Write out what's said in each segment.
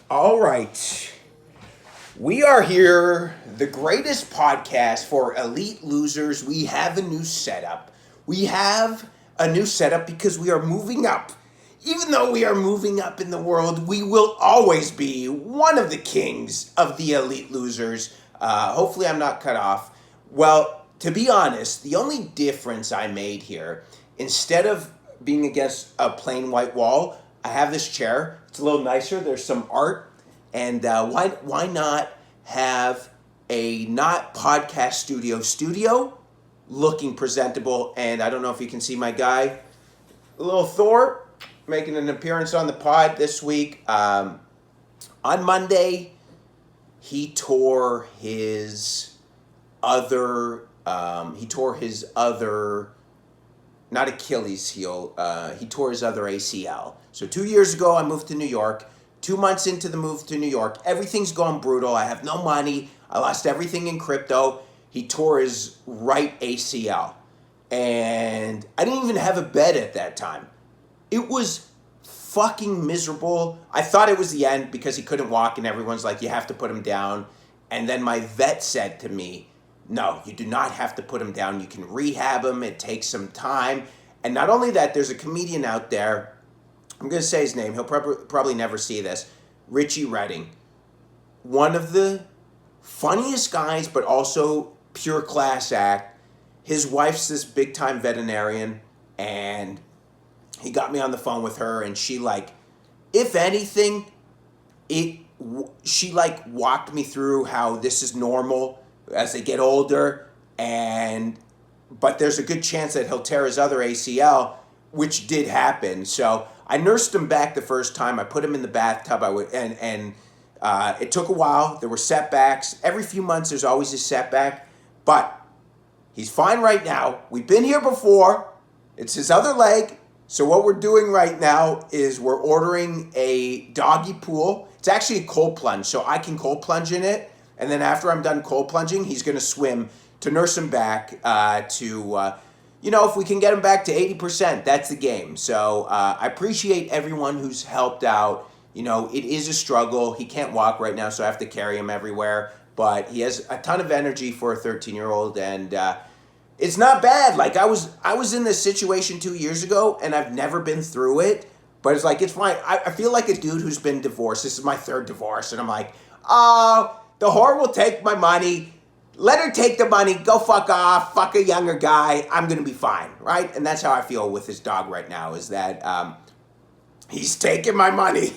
All right. We are here, the greatest podcast for elite losers. We have a new setup. We have a new setup because we are moving up. Even though we are moving up in the world, we will always be one of the kings of the elite losers. Hopefully, I'm not cut off. Well, to be honest, the only difference I made here, instead of being against a plain white wall, I have this chair. It's a little nicer. There's some art, and why not have a not podcast studio looking presentable? And I don't know if you can see my guy, little Thor, making an appearance on the pod this week. On Monday, he tore his other. He tore his other, not Achilles heel. He tore his other ACL. So 2 years ago, I moved to New York. 2 months into the move to New York, everything's gone brutal. I have no money. I lost everything in crypto. He tore his right ACL. And I didn't even have a bed at that time. It was fucking miserable. I thought it was the end because he couldn't walk and everyone's like, you have to put him down. And then my vet said to me, no, you do not have to put him down. You can rehab him. It takes some time. And not only that, there's a comedian out there. I'm going to say his name. He'll probably never see this. Richie Redding. One of the funniest guys, but also pure class act. His wife's this big time veterinarian, and he got me on the phone with her, and she if anything, she walked me through how this is normal as they get older, but there's a good chance that he'll tear his other ACL, which did happen. So I nursed him back the first time. I put him in the bathtub. It took a while. There were setbacks. Every few months, there's always a setback, but he's fine right now. We've been here before. It's his other leg. So what we're doing right now is we're ordering a doggy pool. It's actually a cold plunge, so I can cold plunge in it. And then after I'm done cold plunging, he's going to swim to nurse him back if we can get him back to 80%, that's the game. So I appreciate everyone who's helped out. It is a struggle. He can't walk right now, so I have to carry him everywhere. But he has a ton of energy for a 13-year-old, and it's not bad. I was in this situation 2 years ago, and I've never been through it. But it's fine. I feel like a dude who's been divorced. This is my third divorce, and I'm like, oh, the whore will take my money. Let her take the money, go fuck off, fuck a younger guy, I'm going to be fine, right? And that's how I feel with this dog right now, is that he's taking my money.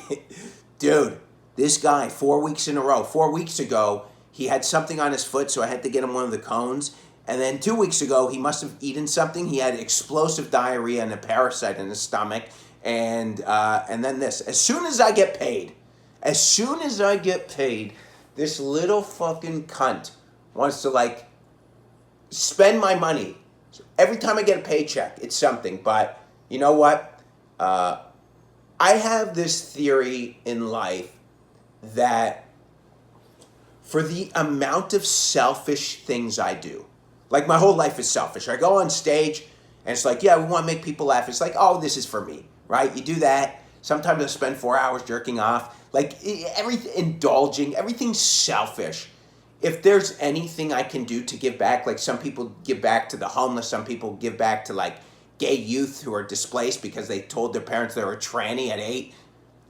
Dude, this guy, 4 weeks in a row, 4 weeks ago, he had something on his foot, so I had to get him one of the cones. And then 2 weeks ago, he must have eaten something. He had explosive diarrhea and a parasite in his stomach. And then this. As soon as I get paid, this little fucking cunt wants to spend my money. So every time I get a paycheck, it's something. But you know what? I have this theory in life that for the amount of selfish things I do, my whole life is selfish. I go on stage and it's yeah, we want to make people laugh. It's oh, this is for me, right? You do that. Sometimes I spend 4 hours jerking off. Everything, indulging, everything's selfish. If there's anything I can do to give back, some people give back to the homeless, some people give back to gay youth who are displaced because they told their parents they were a tranny at 8.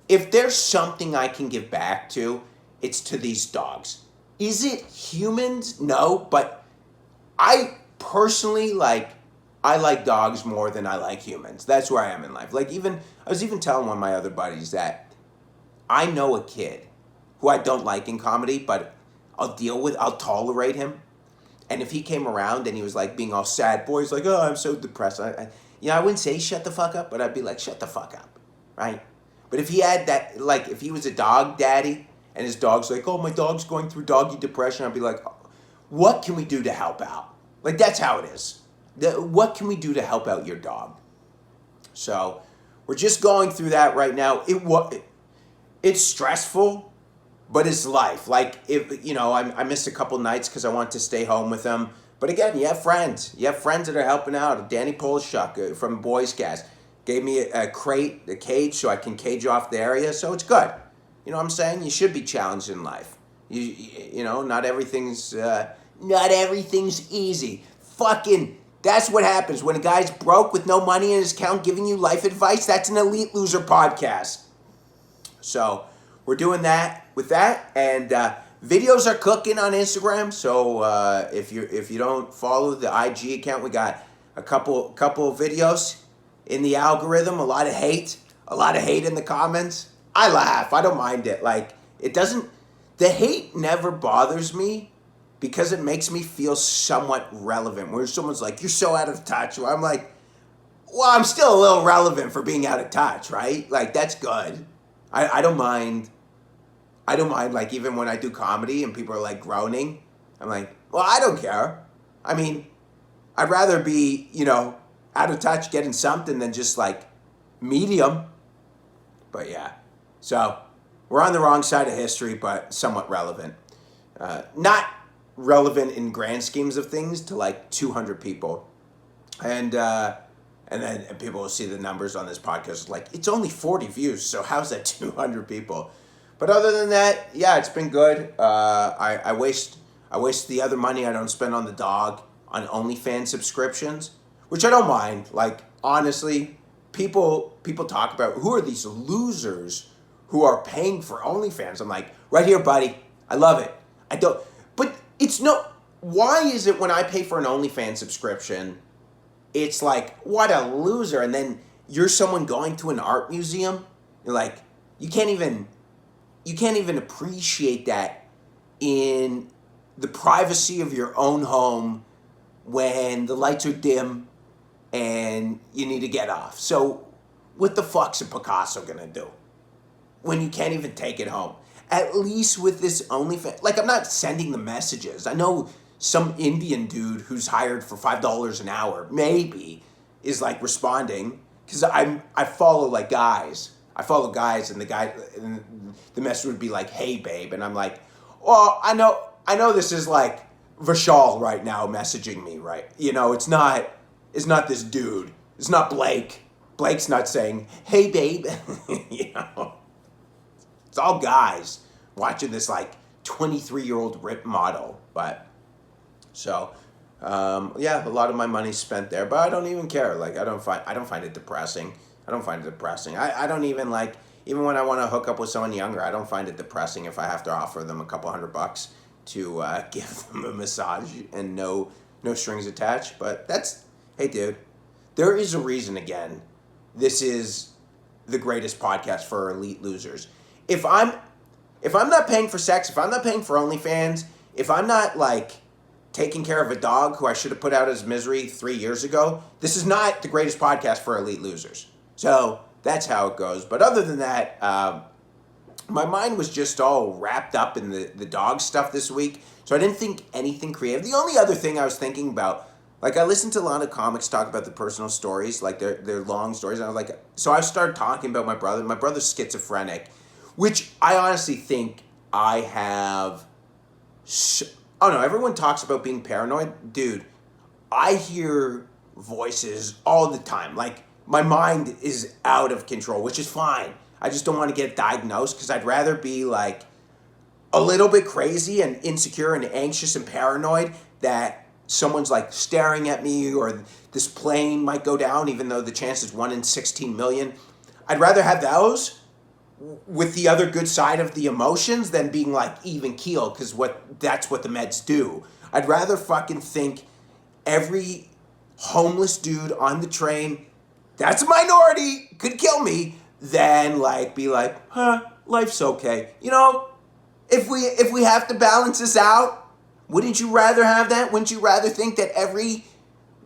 If there's something I can give back to, it's to these dogs. Is it humans? No, but I personally I like dogs more than I like humans. That's where I am in life. I was even telling one of my other buddies that I know a kid who I don't like in comedy, but I'll tolerate him. And if he came around and he was being all sad, boy, he's oh, I'm so depressed. I wouldn't say shut the fuck up, but I'd be shut the fuck up, right? But if he had that, if he was a dog daddy and his dog's oh, my dog's going through doggy depression, I'd be what can we do to help out? That's how it is. What can we do to help out your dog? So we're just going through that right now. It's stressful, but it's life. I missed a couple nights because I wanted to stay home with them. But again, you have friends. You have friends that are helping out. Danny Polishuk from Boys Cast gave me a cage so I can cage off the area. So it's good. You know what I'm saying? You should be challenged in life. You know, not everything's easy. Fucking, that's what happens when a guy's broke with no money in his account giving you life advice. That's an Elite Loser podcast. So we're doing that with that, and videos are cooking on Instagram. So if you don't follow the IG account, we got a couple of videos in the algorithm. A lot of hate in the comments. I laugh. I don't mind it. Like, it doesn't. The hate never bothers me because it makes me feel somewhat relevant. Where someone's like, "You're so out of touch," where I'm like, "Well, I'm still a little relevant for being out of touch, right?" Like, that's good. I don't mind. I don't mind, like, even when I do comedy and people are like groaning, I'm like, well, I don't care. I mean, I'd rather be, you know, out of touch getting something than just like medium. But yeah, so we're on the wrong side of history, but somewhat relevant. Not relevant in grand schemes of things to like 200 people. And then people will see the numbers on this podcast, like, it's only 40 views, so how's that 200 people? But other than that, yeah, it's been good. I waste the other money I don't spend on the dog on OnlyFans subscriptions, which I don't mind. Like, honestly, people talk about, who are these losers who are paying for OnlyFans? I'm like, right here, buddy. I love it. I don't, but it's no, why is it when I pay for an OnlyFans subscription, it's like, what a loser? And then you're someone going to an art museum, you're like, you can't even appreciate that in the privacy of your own home when the lights are dim and you need to get off. So what the fuck's a Picasso gonna do when you can't even take it home? At least with this OnlyFans, like, I'm not sending the messages. I know some Indian dude who's hired for $5 an hour maybe is like responding, because I follow like guys. I follow guys, and the message would be like, "Hey babe," and I'm like, "Well, I know this is like Vishal right now messaging me, right? You know, it's not this dude. It's not Blake. Blake's not saying, 'Hey babe,' you know. It's all guys watching this like 23-year-old rip model, but so yeah, a lot of my money's spent there, but I don't even care. Like, I don't find it depressing. I don't even like, even when I want to hook up with someone younger, I don't find it depressing if I have to offer them a couple $100 to give them a massage and no strings attached. But that's, hey dude, there is a reason. Again, this is the greatest podcast for elite losers. If I'm not paying for sex, if I'm not paying for OnlyFans, if I'm not like taking care of a dog who I should have put out his misery 3 years ago, this is not the greatest podcast for elite losers. So that's how it goes. But other than that, my mind was just all wrapped up in the dog stuff this week. So I didn't think anything creative. The only other thing I was thinking about, like, I listened to a lot of comics talk about the personal stories, like their long stories. And I was like, so I started talking about my brother. My brother's schizophrenic, which I honestly think I have. Oh no, everyone talks about being paranoid. Dude, I hear voices all the time. Like, my mind is out of control, which is fine. I just don't want to get diagnosed, because I'd rather be like a little bit crazy and insecure and anxious and paranoid that someone's like staring at me, or this plane might go down, even though the chance is 1 in 16 million. I'd rather have those with the other good side of the emotions than being like even keel, because that's what the meds do. I'd rather fucking think every homeless dude on the train, that's a minority, could kill me, than like be like, life's okay. You know, if we have to balance this out, wouldn't you rather have that? Wouldn't you rather think that every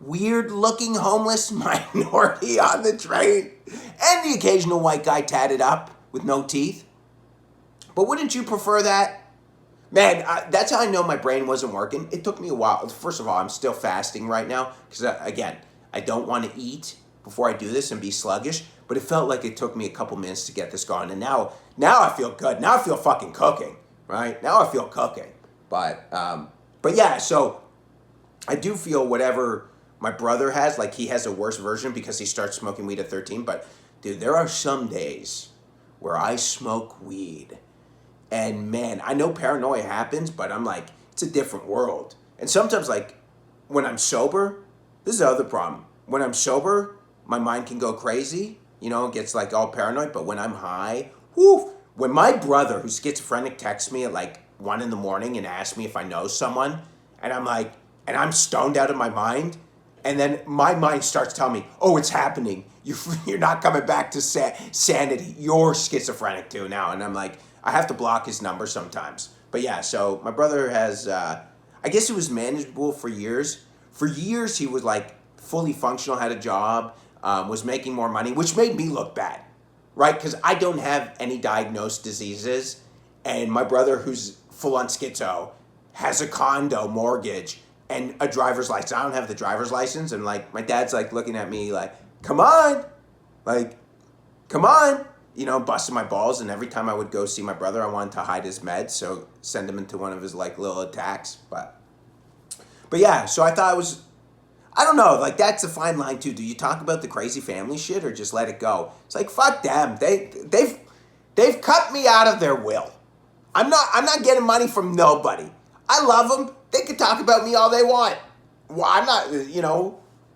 weird looking homeless minority on the train, and the occasional white guy tatted up with no teeth, but wouldn't you prefer that? Man, that's how I know my brain wasn't working. It took me a while. First of all, I'm still fasting right now, because again, I don't want to eat before I do this and be sluggish, but it felt like it took me a couple minutes to get this going, and now I feel good. Now I feel fucking cooking, right? Now I feel cooking. But yeah, so I do feel whatever my brother has, like, he has a worse version because he starts smoking weed at 13, but dude, there are some days where I smoke weed And man, I know paranoia happens, but I'm like, it's a different world. And sometimes, like, when I'm sober, this is the other problem. When I'm sober, my mind can go crazy, it gets like all paranoid. But when I'm high, whoo, when my brother, who's schizophrenic, texts me at like 1 in the morning and asks me if I know someone, and I'm like, and I'm stoned out of my mind, and then my mind starts telling me, oh, it's happening. You're not coming back to sanity. You're schizophrenic too now. And I'm like, I have to block his number sometimes. But yeah, so my brother has, I guess it was manageable for years. For years, he was like fully functional, had a job, was making more money, which made me look bad, right? Because I don't have any diagnosed diseases. And my brother, who's full on schizo, has a condo mortgage and a driver's license. I don't have the driver's license. And like, my dad's like looking at me like, come on, busting my balls. And every time I would go see my brother, I wanted to hide his meds. So send him into one of his like little attacks. But yeah, so I thought it was, I don't know, like that's a fine line too. Do you talk about the crazy family shit or just let it go? It's like, fuck them. They've cut me out of their will. I'm not getting money from nobody. I love them. They can talk about me all they want. Well, I'm not,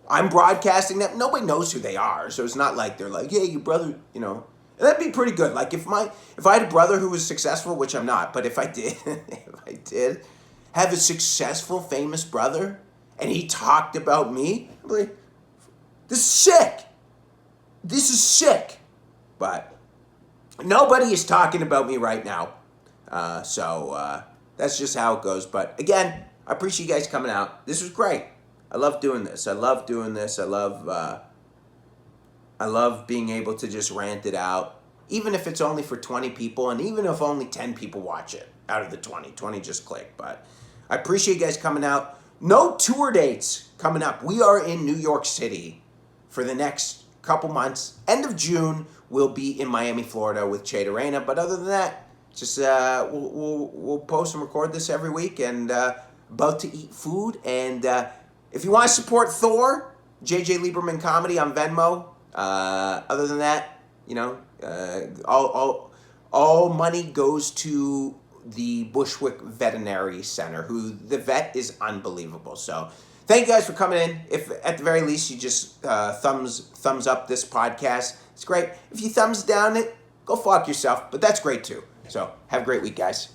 I'm broadcasting them. Nobody knows who they are. So it's not like they're like, yeah, your brother, And that'd be pretty good. Like if I had a brother who was successful, which I'm not, but if I did have a successful, famous brother and he talked about me, I'd be like, this is sick. This is sick. But nobody is talking about me right now. So that's just how it goes. But again, I appreciate you guys coming out. This was great. I love doing this. I love being able to just rant it out, even if it's only for 20 people, and even if only 10 people watch it out of the 20 just click. But I appreciate you guys coming out. No tour dates coming up. We are in New York City for the next couple months. End of June, we'll be in Miami, Florida with Che Dorena. But other than that, just we'll post and record this every week, and about to eat food. And if you want to support Thor, JJ Lieberman Comedy on Venmo. Other than that, all money goes to the Bushwick Veterinary Center, who the vet is unbelievable. So thank you guys for coming in. If at the very least you just thumbs up this podcast, it's great. If you thumbs down it, go fuck yourself, but that's great too. So have a great week, guys.